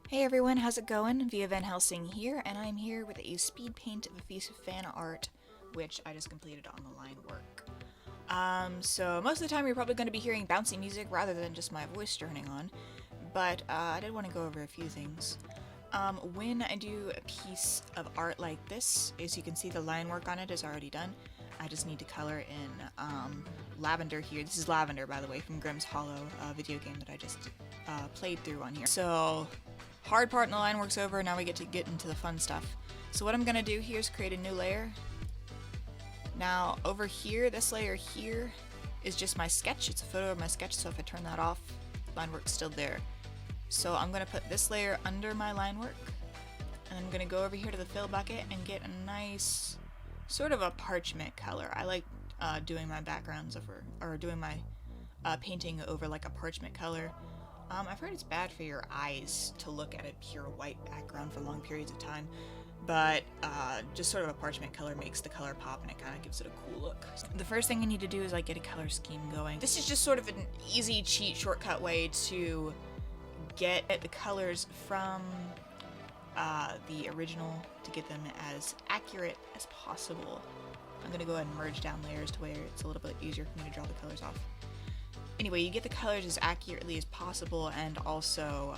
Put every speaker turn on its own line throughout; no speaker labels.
Hey everyone, how's it going? Via Van Helsing here, and I'm here with a speed paint of a piece of fan art, which I just completed on the line work. So most of the time you're probably going to be hearing bouncy music rather than just my voice turning on, but I did want to go over a few things. When I do a piece of art like this, as you can see the line work on it is already done. I just need to color in Lavender here. This is Lavender, by the way, from Grimm's Hollow video game that I just played through on here. So, hard part in the line work's over, now we get into the fun stuff. So what I'm going to do here is create a new layer. Now, over here, this layer here is just my sketch. It's a photo of my sketch, so if I turn that off, line work's still there. So I'm going to put this layer under my line work, and I'm going to go over here to the fill bucket and get a nice sort of a parchment color. I like doing my backgrounds over, or doing my painting over like a parchment color. I've heard it's bad for your eyes to look at a pure white background for long periods of time, but just sort of a parchment color makes the color pop and it kind of gives it a cool look. The first thing you need to do is like get a color scheme going. This is just sort of an easy cheat shortcut way to get the colors from the original to get them as accurate as possible. I'm going to go ahead and merge down layers to where it's a little bit easier for me to draw the colors off. Anyway, you get the colors as accurately as possible, and also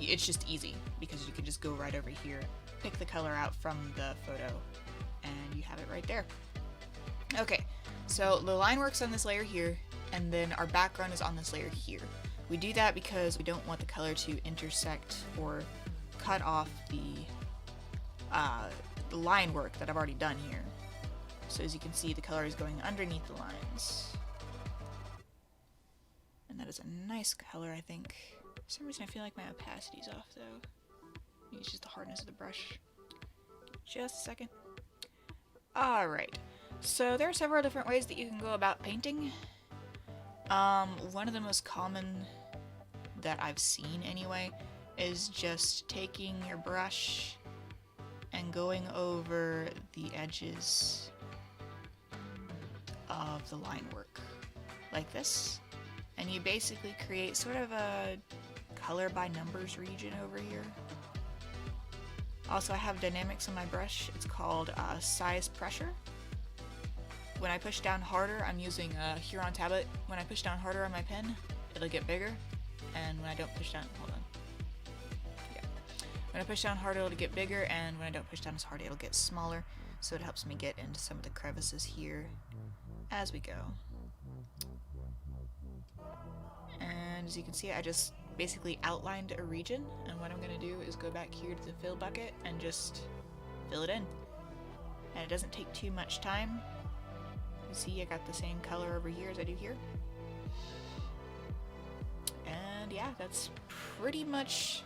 it's just easy because you can just go right over here, pick the color out from the photo, and you have it right there. Okay, so the line work's on this layer here, and then our background is on this layer here. We do that because we don't want the color to intersect or cut off the line work that I've already done here. So as you can see, the color is going underneath the lines. And that is a nice color, I think. For some reason I feel like my opacity's off though. Maybe it's just the hardness of the brush. Just a second. Alright, so there are several different ways that you can go about painting. One of the most common that I've seen anyway is just taking your brush and going over the edges of the line work like this, and you basically create sort of a color by numbers region over here. Also, I have dynamics on my brush. It's called size pressure. When I push down harder, I'm using a Huion tablet. When I push down harder on my pen, it'll get bigger, and when I don't push down, hold on. Yeah. When I push down harder, it'll get bigger, and when I don't push down as hard, it'll get smaller. So it helps me get into some of the crevices here as we go. And as you can see, I just basically outlined a region, and what I'm going to do is go back here to the fill bucket and just fill it in. And it doesn't take too much time. You see, I got the same color over here as I do here. And yeah, that's pretty much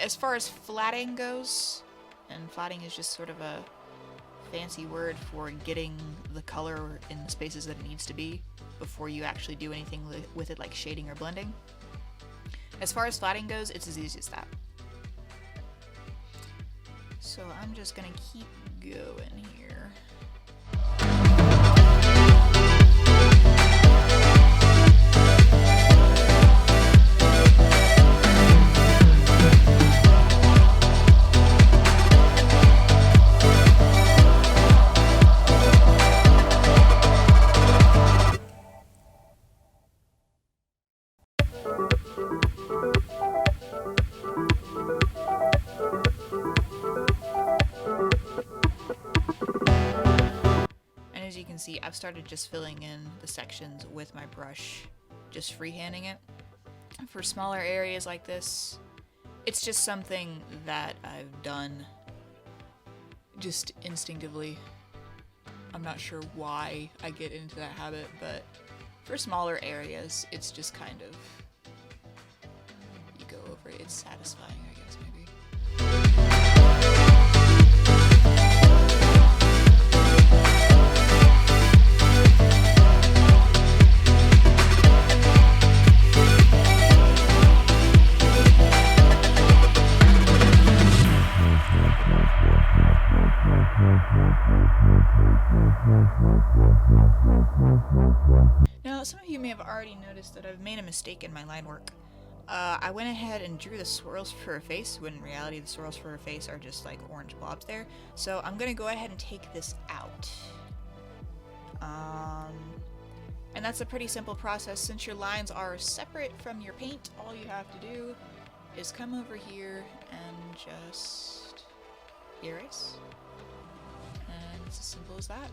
as far as flatting goes. And flatting is just sort of a fancy word for getting the color in the spaces that it needs to be before you actually do anything with it, like shading or blending. As far as flatting goes, it's as easy as that. So I'm just gonna keep going here. See, I've started just filling in the sections with my brush, just freehanding it. For smaller areas like this, it's just something that I've done just instinctively. I'm not sure why I get into that habit, but for smaller areas, it's just kind of, you go over it, it's satisfying, I guess, maybe. Now, some of you may have already noticed that I've made a mistake in my line work. I went ahead and drew the swirls for her face, when in reality the swirls for her face are just like orange blobs there. So I'm gonna go ahead and take this out. And that's a pretty simple process. Since your lines are separate from your paint, all you have to do is come over here and just erase. And it's as simple as that.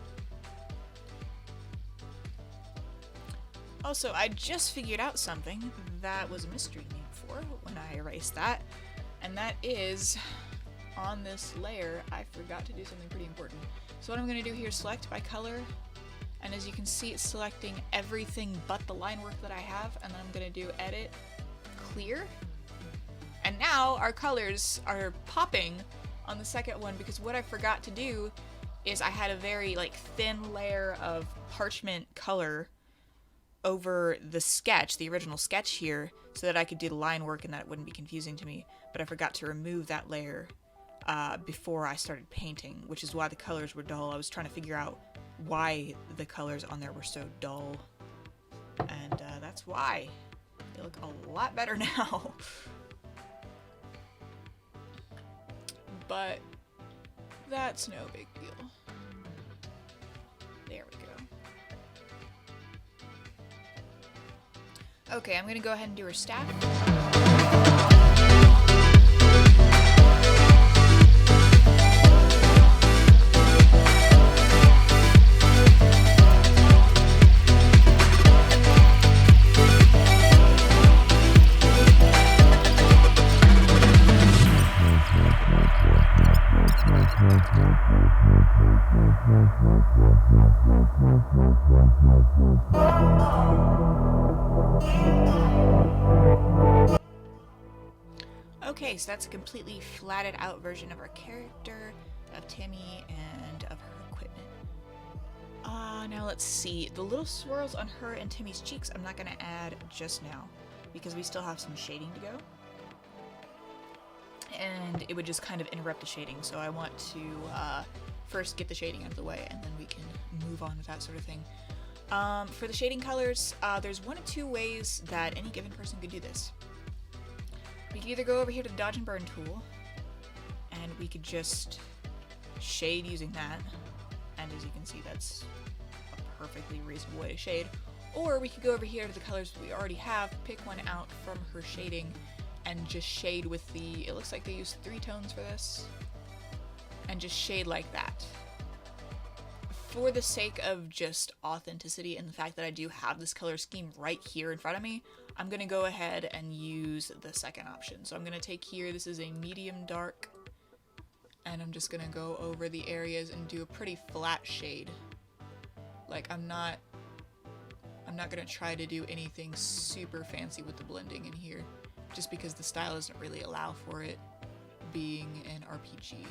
Also, I just figured out something that was a mystery to me before when I erased that, and that is on this layer I forgot to do something pretty important. So what I'm going to do here is select by color, and as you can see it's selecting everything but the line work that I have, and then I'm going to do edit, clear, and now our colors are popping on the second one because what I forgot to do is I had a very like thin layer of parchment color over the sketch, the original sketch here, so that I could do the line work and that it wouldn't be confusing to me, but I forgot to remove that layer before I started painting, which is why the colors were dull. I was trying to figure out why the colors on there were so dull, and that's why. They look a lot better now. But that's no big deal. There we go. Okay, I'm gonna go ahead and do her staff. Okay, so that's a completely flatted out version of our character, of Timmy, and of her equipment. Now let's see. The little swirls on her and Timmy's cheeks I'm not going to add just now, because we still have some shading to go. And it would just kind of interrupt the shading, so I want to first get the shading out of the way, and then we can move on with that sort of thing. For the shading colors, there's one of two ways that any given person could do this. We could either go over here to the Dodge and Burn tool, and we could just shade using that, and as you can see that's a perfectly reasonable way to shade. Or we could go over here to the colors that we already have, pick one out from her shading, and just shade with the, it looks like they used 3 tones for this, and just shade like that. For the sake of just authenticity and the fact that I do have this color scheme right here in front of me, I'm going to go ahead and use the second option. So I'm going to take here, this is a medium dark, and I'm just going to go over the areas and do a pretty flat shade. Like I'm not going to try to do anything super fancy with the blending in here, just because the style doesn't really allow for it being an RPG.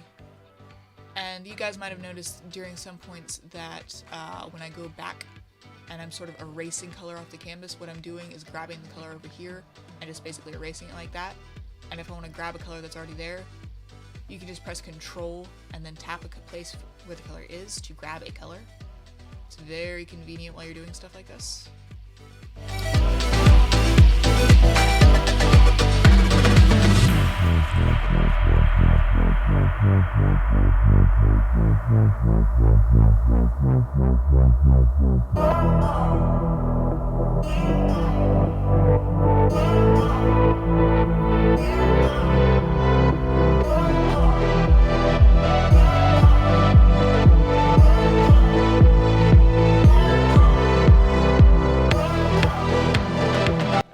And you guys might have noticed during some points that when I go back and I'm sort of erasing color off the canvas, what I'm doing is grabbing the color over here and just basically erasing it like that. And if I want to grab a color that's already there, you can just press Control and then tap a place where the color is to grab a color. It's very convenient while you're doing stuff like this.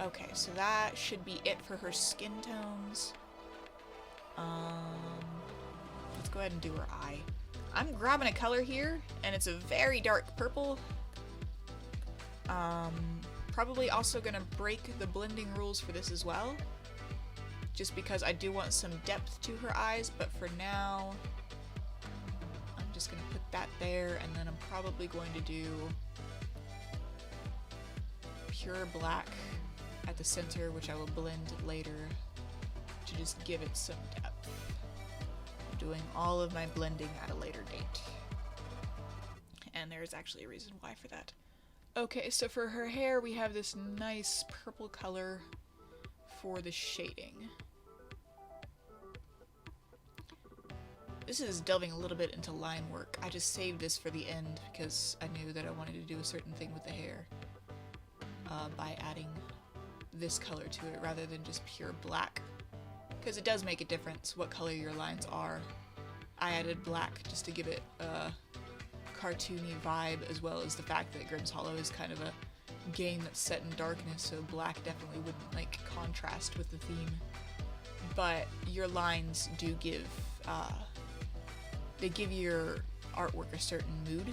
Okay, so that should be it for her skin tones. Let's go ahead and do her eye. I'm grabbing a color here, and it's a very dark purple. Probably also gonna break the blending rules for this as well, just because I do want some depth to her eyes, but for now, I'm just gonna put that there, and then I'm probably going to do pure black at the center, which I will blend later to just give it some depth. I'm doing all of my blending at a later date, and there's actually a reason why for that. Okay, so for her hair we have this nice purple color for the shading. This is delving a little bit into line work. I just saved this for the end because I knew that I wanted to do a certain thing with the hair by adding this color to it rather than just pure black. Because it does make a difference what color your lines are. I added black just to give it a cartoony vibe, as well as the fact that Grimm's Hollow is kind of a game that's set in darkness, so black definitely wouldn't like contrast with the theme. But your lines do give, they give your artwork a certain mood.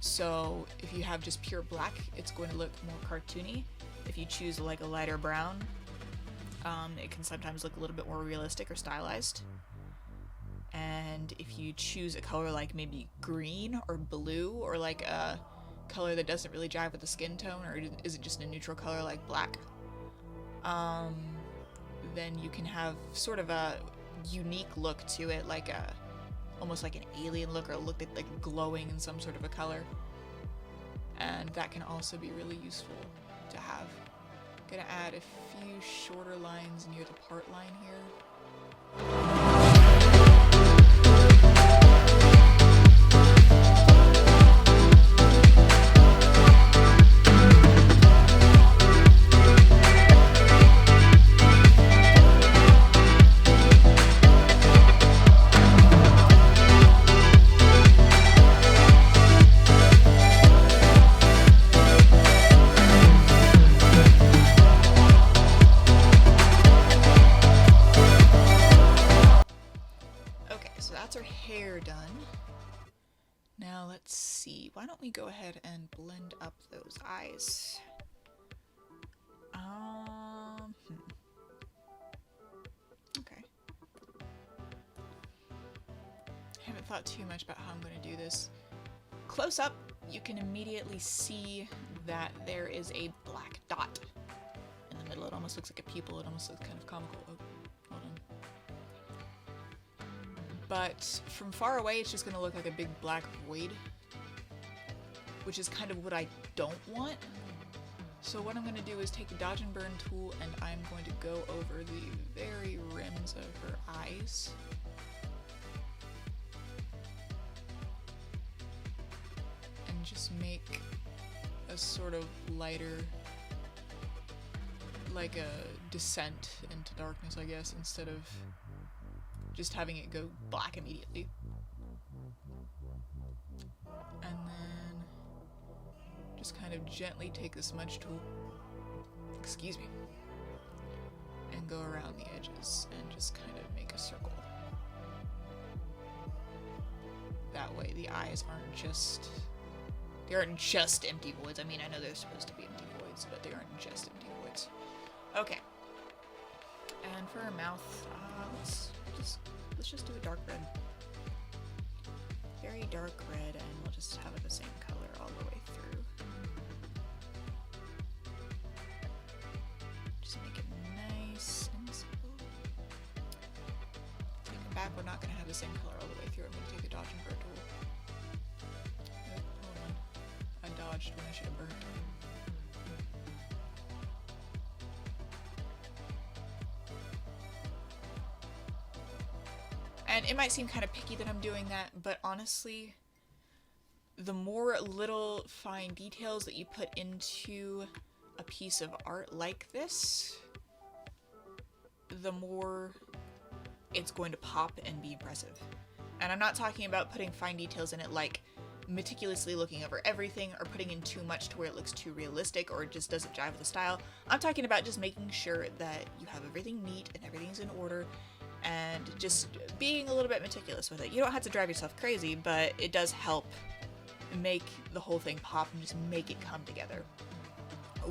So if you have just pure black, it's going to look more cartoony. If you choose like a lighter brown, it can sometimes look a little bit more realistic or stylized. And if you choose a color like maybe green or blue, or like a color that doesn't really jive with the skin tone, or is it just a neutral color like black, then you can have sort of a unique look to it, like a almost like an alien look, or a look that's like glowing in some sort of a color. And that can also be really useful to have. I'm gonna add a few shorter lines near the part line here. Now let's see, why don't we go ahead and blend up those eyes? Okay. I haven't thought too much about how I'm going to do this. Close up, you can immediately see that there is a black dot in the middle. It almost looks like a pupil. It almost looks kind of comical. Oh, hold on. But from far away, it's just going to look like a big black void, which is kind of what I don't want. So what I'm going to do is take the dodge and burn tool, and I'm going to go over the very rims of her eyes. And just make a sort of lighter, like a descent into darkness, I guess, instead of just having it go black immediately. And then just kind of gently take the smudge tool, excuse me, and go around the edges and just kind of make a circle. That way the eyes aren't just, they aren't just empty voids. I mean, I know they're supposed to be empty voids, but they aren't just empty voids. Okay. And for her mouth, let's just do a dark red. Very dark red, and we'll just have it the same color all the way through. Just make it nice and simple. Take it back, we're not going to have the same color all the way through. I'm going to take the dodge and burn tool. Oh, hold on. I dodged when I should have burned. And it might seem kind of picky that I'm doing that, but honestly, the more little fine details that you put into a piece of art like this, the more it's going to pop and be impressive. And I'm not talking about putting fine details in it like meticulously looking over everything or putting in too much to where it looks too realistic or it just doesn't jive with the style. I'm talking about just making sure that you have everything neat and everything's in order, and just being a little bit meticulous with it. You don't have to drive yourself crazy, but it does help make the whole thing pop and just make it come together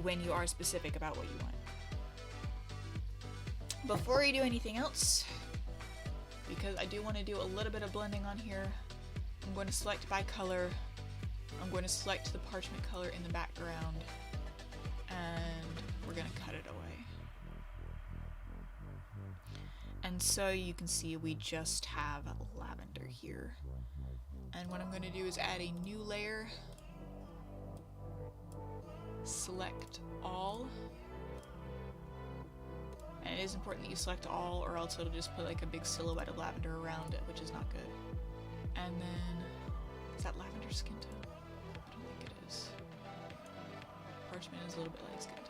when you are specific about what you want. Before you do anything else, because I do want to do a little bit of blending on here, I'm going to select by color. I'm going to select the parchment color in the background, and we're going to cut it away. And so you can see we just have lavender here. And what I'm going to do is add a new layer, select all, And it is important that you select all, or else it'll just put like a big silhouette of lavender around it, which is not good. And then, is that lavender skin tone? I don't think it is. Parchment is a little bit like skin tone.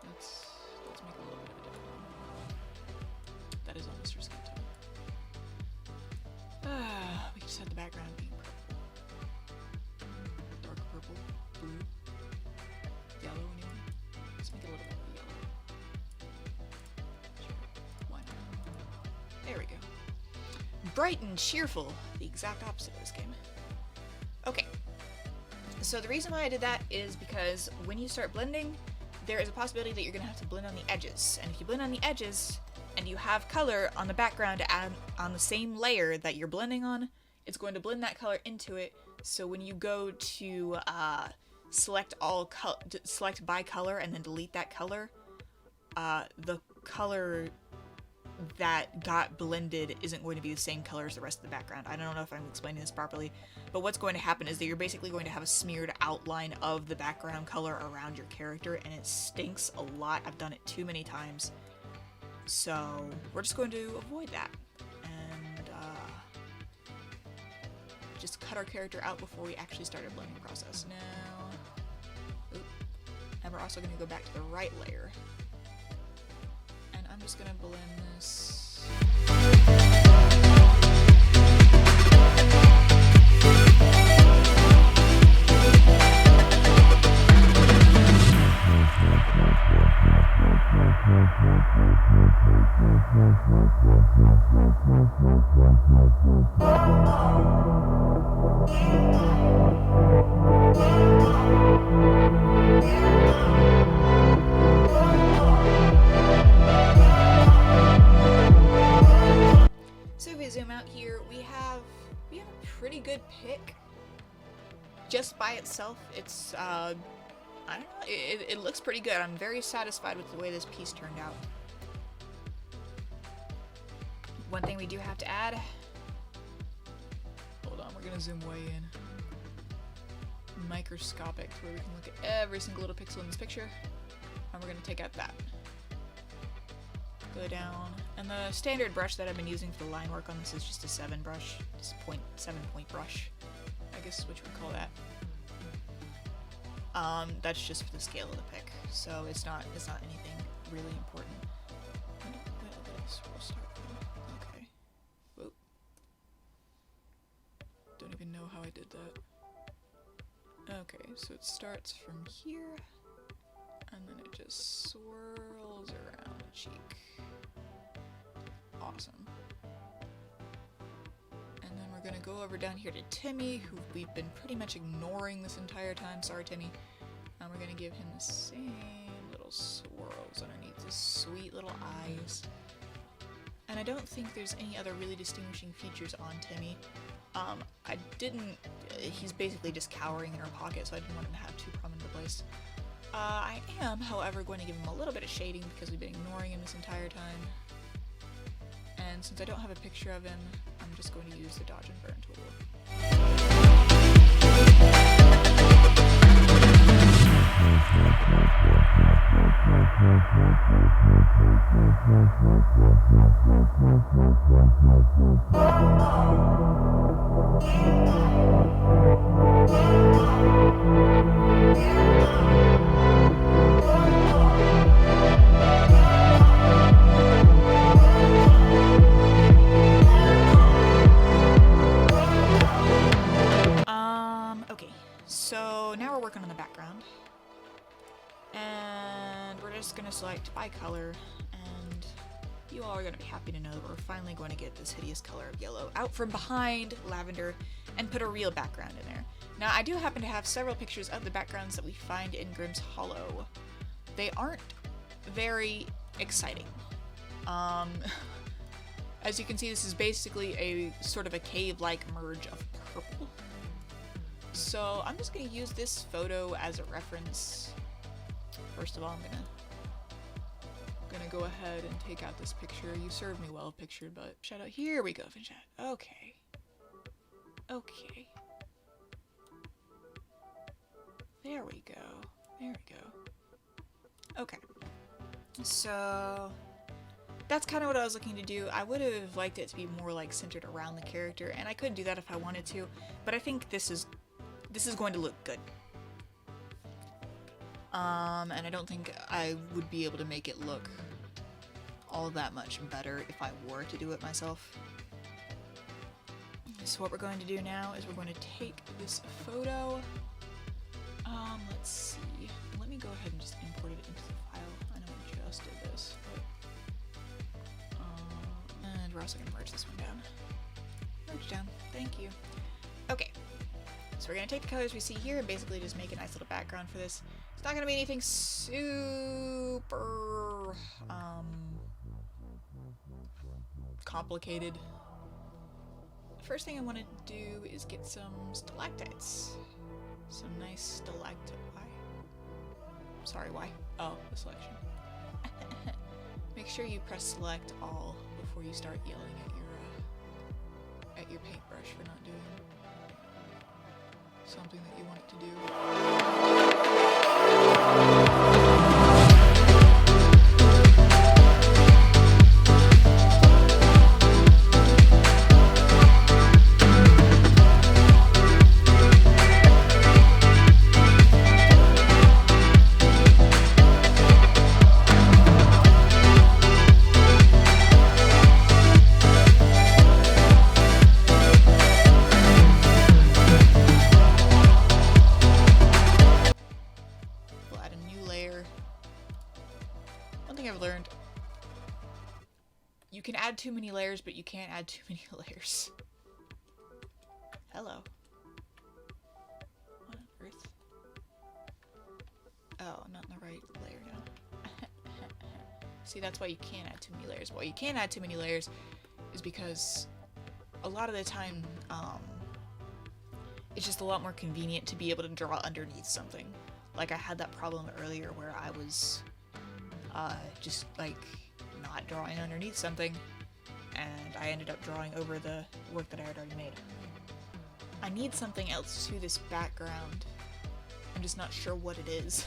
Let's make a little bit of a different one. That is almost her skin tone. We just had the background being purple. Dark purple, blue, yellow anyway. Let's make it a little bit of yellow. Sure, why not? There we go. Bright and cheerful, the exact opposite of this game. Okay, so the reason why I did that is because when you start blending, there is a possibility that you're going to have to blend on the edges. And if you blend on the edges, and you have color on the background on the same layer that you're blending on, it's going to blend that color into it. So when you go to select by color and then delete that color, the color that got blended isn't going to be the same color as the rest of the background. I don't know if I'm explaining this properly, but what's going to happen is that you're basically going to have a smeared outline of the background color around your character, and it stinks a lot. I've done it too many times. So we're just going to avoid that and just cut our character out before we actually start our blending process. Now, and we're also going to go back to the right layer, and I'm just going to blend this. So if we zoom out here, we have a pretty good pick. Just by itself, it's I don't know, it looks pretty good. I'm very satisfied with the way this piece turned out. One thing we do have to add, hold on, we're gonna zoom way in. Microscopic, where we can look at every single little pixel in this picture, and we're gonna take out that. Go down, and the standard brush that I've been using for the line work on this is just a 7 brush, just a 0.7 point brush, I guess is what you would call that. That's just for the scale of the pick, so it's not anything really important. We'll start from, okay. Whoop. Don't even know how I did that. Okay, so it starts from here, and then it just swirls around the cheek. Awesome. And then we're gonna go over down here to Timmy, who we've been pretty much ignoring this entire time. Sorry, Timmy. And we're gonna give him the same little swirls underneath his sweet little eyes. And I don't think there's any other really distinguishing features on Timmy. He's basically just cowering in her pocket, so I didn't want him to have too prominent a place. I am, however, going to give him a little bit of shading because we've been ignoring him this entire time. And since I don't have a picture of him, I'm just going to use the dodge and burn tool. Okay, so now we're working on the background. And we're just gonna select by color, and you all are gonna be happy to know that we're finally going to get this hideous color of yellow out from behind Lavender and put a real background in there. Now, I do happen to have several pictures of the backgrounds that we find in Grimm's Hollow. They aren't very exciting. As you can see, this is basically a sort of a cave-like merge of purple. So I'm just gonna use this photo as a reference. First of all, I'm gonna go ahead and take out this picture. You served me well, picture, but shout out. Here we go, Vinchat. Okay. Okay. There we go. There we go. Okay. So that's kind of what I was looking to do. I would have liked it to be more like centered around the character, and I could do that if I wanted to, but I think this is going to look good. And I don't think I would be able to make it look all that much better if I were to do it myself. So what we're going to do now is we're going to take this photo. Let's see. Let me go ahead and just import it into the file. I know I just did this, but and we're also going to merge this one down. Merge down. Thank you. Okay. So we're going to take the colors we see here and basically just make a nice little background for this. It's not going to be anything super complicated. The first thing I want to do is get some stalactites. Some nice stalactite. Why? Sorry, why? Oh, the selection. Make sure you press select all before you start yelling at your paintbrush for not doing something that you want it to do. You can add too many layers, but you can't add too many layers. Hello. What on earth? Oh, not in the right layer now. See, that's why you can't add too many layers. Why you can't add too many layers is because a lot of the time, it's just a lot more convenient to be able to draw underneath something. Like I had that problem earlier where I was just like not drawing underneath something, and I ended up drawing over the work that I had already made. I need something else to this background. I'm just not sure what it is.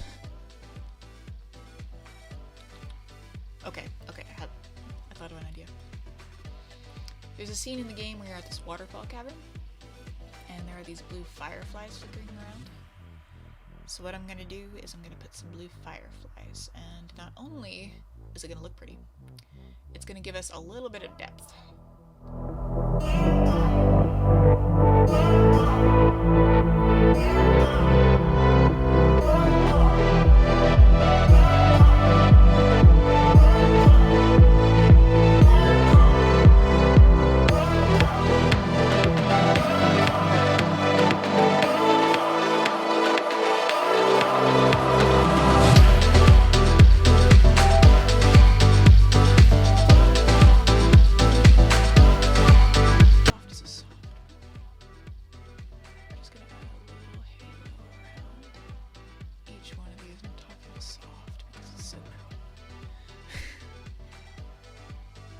Okay, I thought of an idea. There's a scene in the game where you're at this waterfall cabin, and there are these blue fireflies flickering around. So what I'm gonna do is I'm gonna put some blue fireflies, and not only is it gonna look pretty, it's gonna give us a little bit of depth.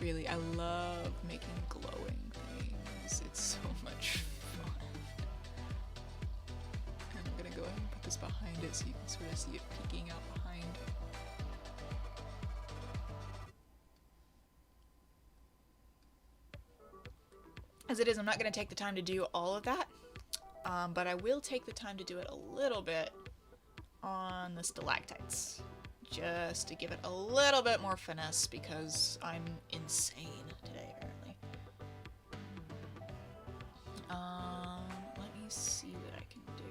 Really, I love making glowing things. It's so much fun. And I'm gonna go ahead and put this behind it so you can sort of see it peeking out behind. As it is, I'm not gonna take the time to do all of that, but I will take the time to do it a little bit on the stalactites. Just to give it a little bit more finesse because I'm insane today, apparently. Let me see what I can do.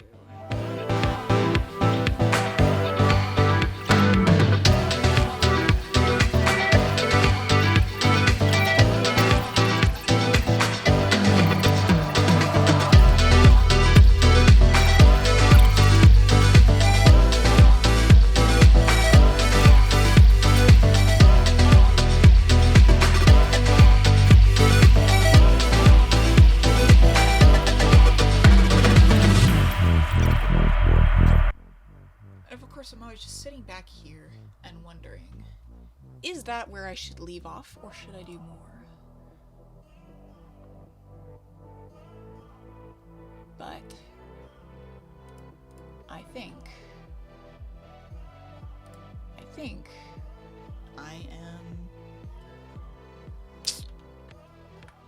I'm always just sitting back here and wondering, is that where I should leave off, or should I do more? But I think I am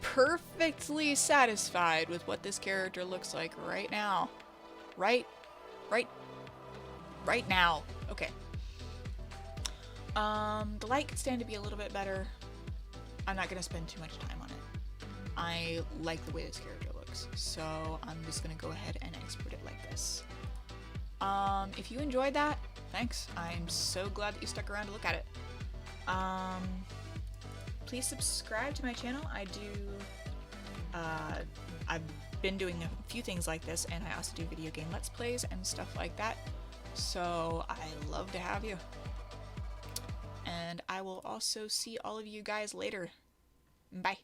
perfectly satisfied with what this character looks like right now. Right now. Okay. The light could stand to be a little bit better. I'm not gonna spend too much time on it. I like the way this character looks, so I'm just gonna go ahead and export it like this. If you enjoyed that, thanks. I'm so glad that you stuck around to look at it. Please subscribe to my channel. I've been doing a few things like this, and I also do video game Let's Plays and stuff like that. So I love to have you. And I will also see all of you guys later. Bye.